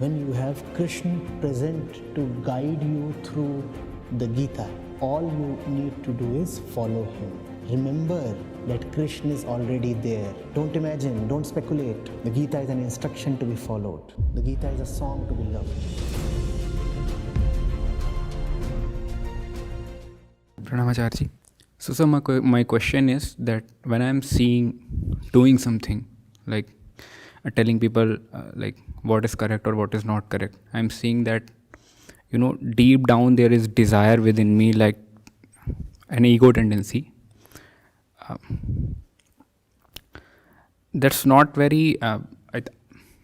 when you have Krishna present to guide you through the Gita, all you need to do is follow him. Remember that Krishna is already there. Don't imagine, don't speculate. The Gita is an instruction to be followed. The Gita is a song to be loved. Pranam Acharya. So sir, my question is that when I'm doing something, like telling people like what is correct or what is not correct, I'm seeing that, deep down there is desire within me, like an ego tendency. That's not very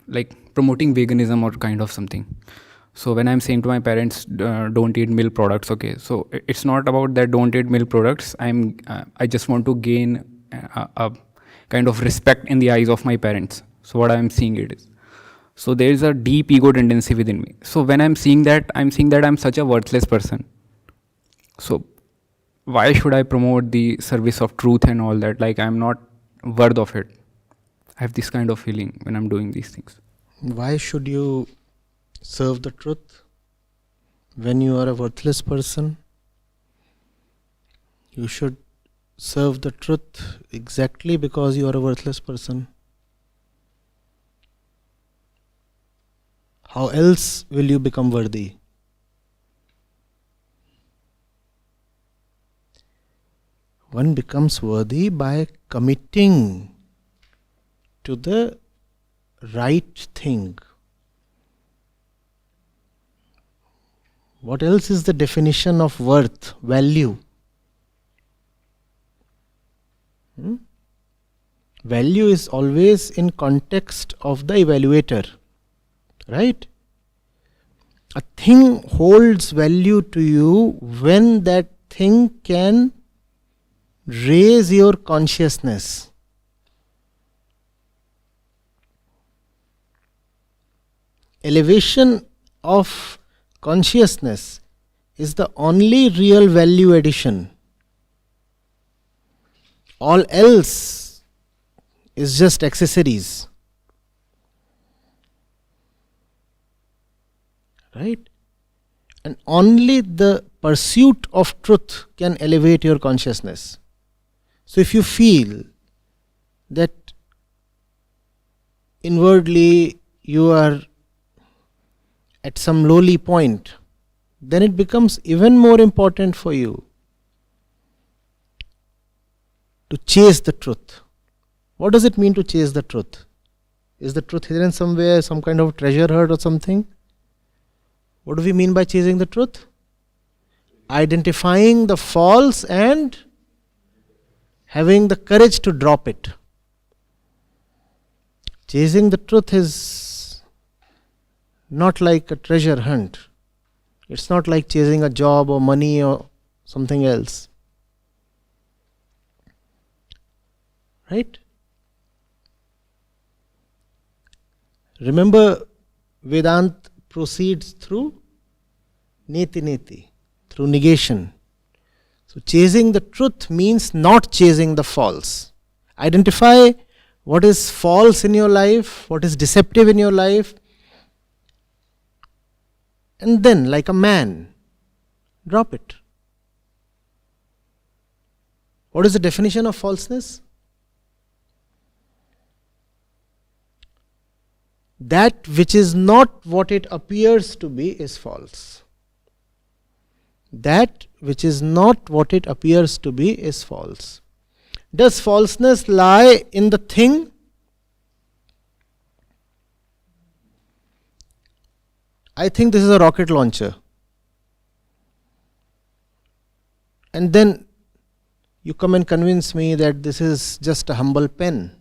like promoting veganism or kind of something. So when I'm saying to my parents, don't eat milk products, okay, so it's not about that don't eat milk products. I just want to gain a kind of respect in the eyes of my parents. So what I'm seeing it is. So there is a deep ego tendency within me. So when I'm seeing that I'm such a worthless person. So why should I promote the service of truth and all that? Like I'm not worth of it. I have this kind of feeling when I'm doing these things. Why should you serve the truth when you are a worthless person? You should serve the truth exactly because you are a worthless person. How else will you become worthy? One becomes worthy by committing to the right thing. What else is the definition of worth, value? Value is always in context of the evaluator, right? A thing holds value to you when that thing can raise your consciousness. Elevation of consciousness is the only real value addition. All else is just accessories. Right? And only the pursuit of truth can elevate your consciousness. So if you feel that inwardly you are at some lowly point, then it becomes even more important for you to chase the truth. What does it mean to chase the truth? Is the truth hidden somewhere, some kind of treasure herd or something? What do we mean by chasing the truth? Identifying the false and having the courage to drop it. Chasing the truth is not like a treasure hunt. It's not like chasing a job or money or something else. Right? Remember, Vedanta proceeds through neti, through negation. So chasing the truth means not chasing the false. Identify what is false in your life, what is deceptive in your life, and then, like a man, drop it. What is the definition of falseness? That which is not what it appears to be is false. That which is not what it appears to be is false. Does falseness lie in the thing? I think this is a rocket launcher. And then you come and convince me that this is just a humble pen.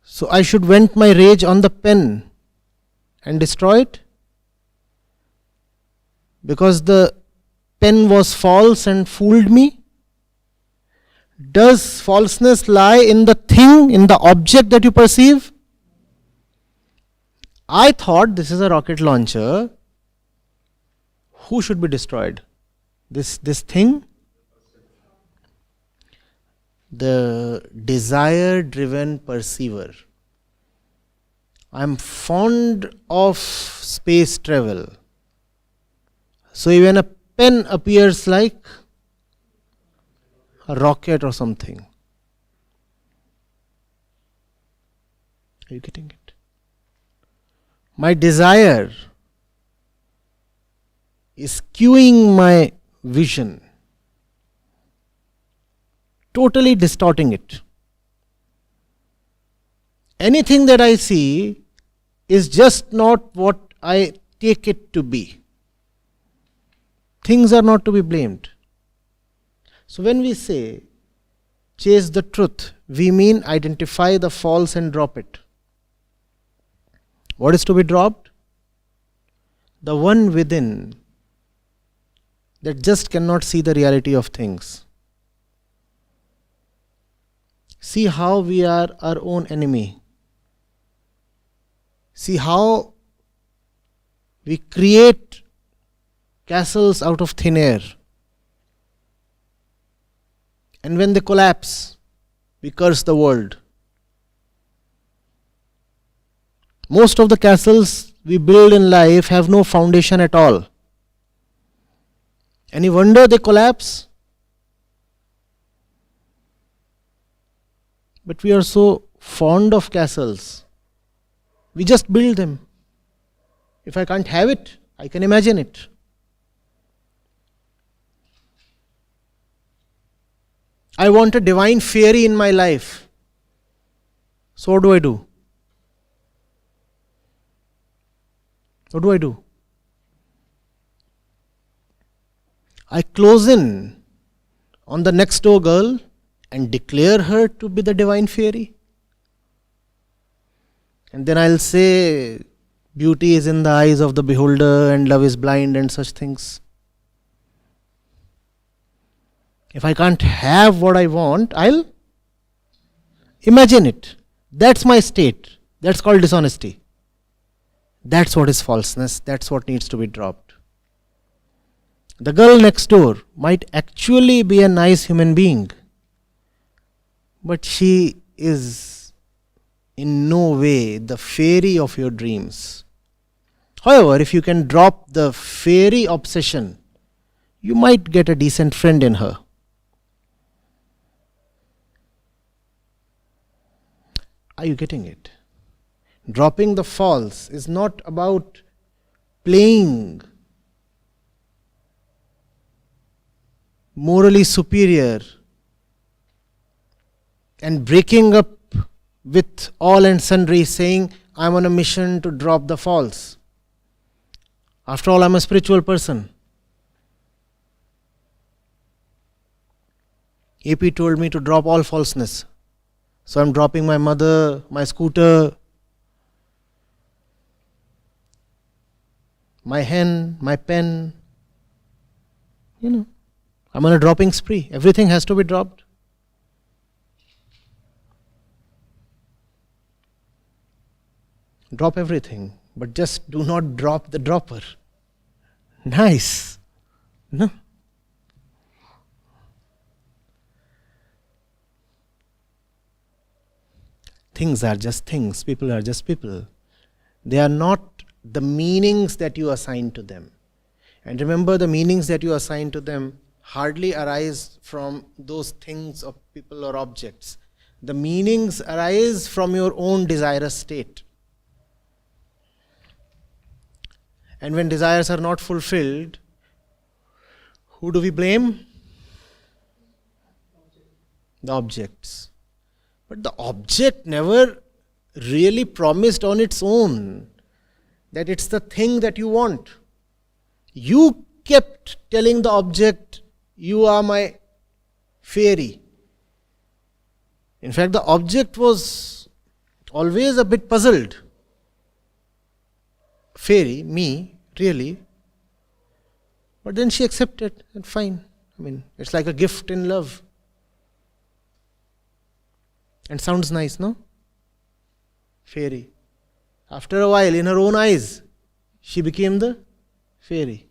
So I should vent my rage on the pen and destroy it? Because the pen was false and fooled me? Does falseness lie in the thing, in the object that you perceive? I thought this is a rocket launcher. Who should be destroyed? This thing? The desire-driven perceiver. I'm fond of space travel. So even a pen appears like a rocket or something. Are you getting it? My desire is skewing my vision, totally distorting it. Anything that I see is just not what I take it to be. Things are not to be blamed. So when we say chase the truth, we mean identify the false and drop it. What is to be dropped? The one within that just cannot see the reality of things. See how we are our own enemy. See how we create castles out of thin air. And when they collapse, we curse the world. Most of the castles we build in life have no foundation at all. Any wonder they collapse? But we are so fond of castles. We just build them. If I can't have it, I can imagine it. I want a divine fairy in my life. So what do I do? What do I do? I close in on the next door girl and declare her to be the divine fairy. And then I'll say beauty is in the eyes of the beholder and love is blind and such things. If I can't have what I want, I'll imagine it. That's my state. That's called dishonesty. That's what is falseness. That's what needs to be dropped. The girl next door might actually be a nice human being, but she is in no way the fairy of your dreams. However, if you can drop the fairy obsession, you might get a decent friend in her. Are you getting it? Dropping the false is not about playing morally superior and breaking up with all and sundry, saying, I'm on a mission to drop the false. After all, I'm a spiritual person. AP told me to drop all falseness. So I'm dropping my mother, my scooter, my hen, my pen. I'm on a dropping spree. Everything has to be dropped. Drop everything, but just do not drop the dropper. Nice. No? Things are just things. People are just people. They are not the meanings that you assign to them. And remember, the meanings that you assign to them hardly arise from those things or people or objects. The meanings arise from your own desirous state. And when desires are not fulfilled, who do we blame? The objects. But the object never really promised on its own that it's the thing that you want. You kept telling the object, you are my fairy. In fact, the object was always a bit puzzled. Fairy, me, really? But then she accepted, and fine. It's like a gift in love. And sounds nice, no? Fairy. After a while, in her own eyes, she became the fairy.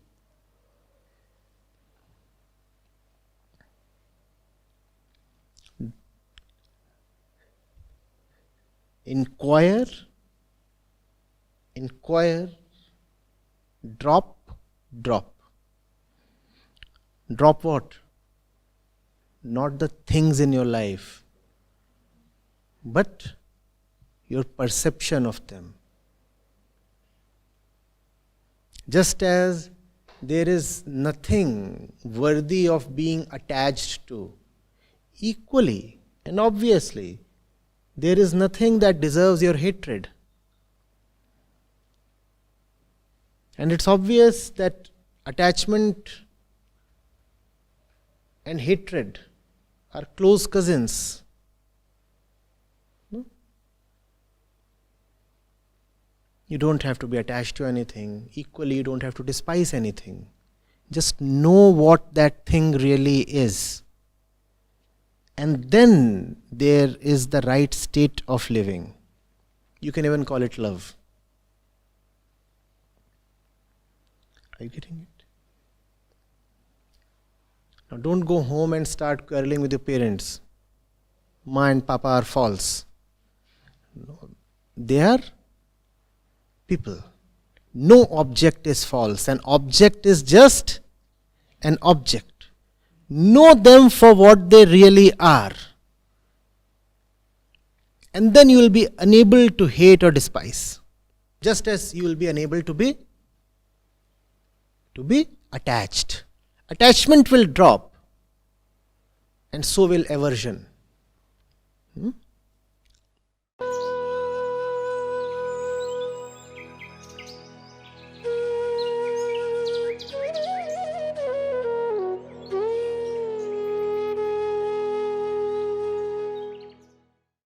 Inquire inquire, drop, drop. Drop what? Not the things in your life, but your perception of them. Just as there is nothing worthy of being attached to, equally and obviously, there is nothing that deserves your hatred. And it's obvious that attachment and hatred are close cousins. No? You don't have to be attached to anything. Equally, you don't have to despise anything. Just know what that thing really is. And then there is the right state of living. You can even call it love. Are you getting it? Now don't go home and start quarreling with your parents. Ma and Papa are false. No, they are people. No object is false. An object is just an object. Know them for what they really are. And then you will be unable to hate or despise. Just as you will be unable to be attached. Attachment will drop, and so will aversion.